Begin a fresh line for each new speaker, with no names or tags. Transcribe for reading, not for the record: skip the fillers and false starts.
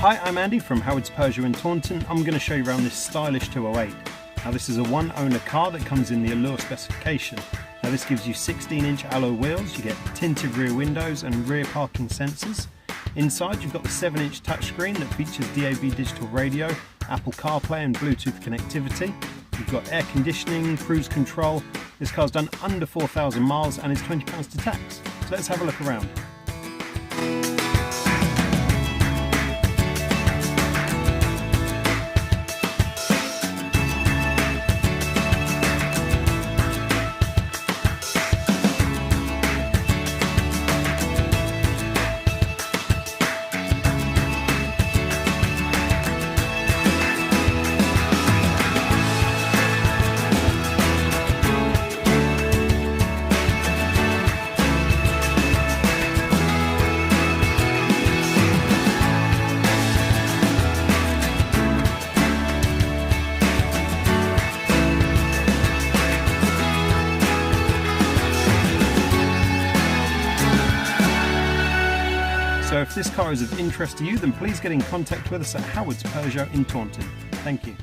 Hi, I'm Andy from Howard's Peugeot in Taunton. I'm going to show you around this stylish 208. Now this is a one owner car that comes in the Allure specification. Now this gives you 16-inch alloy wheels, you get tinted rear windows and rear parking sensors. Inside you've got the 7-inch touchscreen that features DAB digital radio, Apple CarPlay and Bluetooth connectivity. You've got air conditioning, cruise control. This car's done under 4,000 miles and is £20 to tax. So let's have a look around. So if this car is of interest to you, then please get in contact with us at Howard's Peugeot in Taunton. Thank you.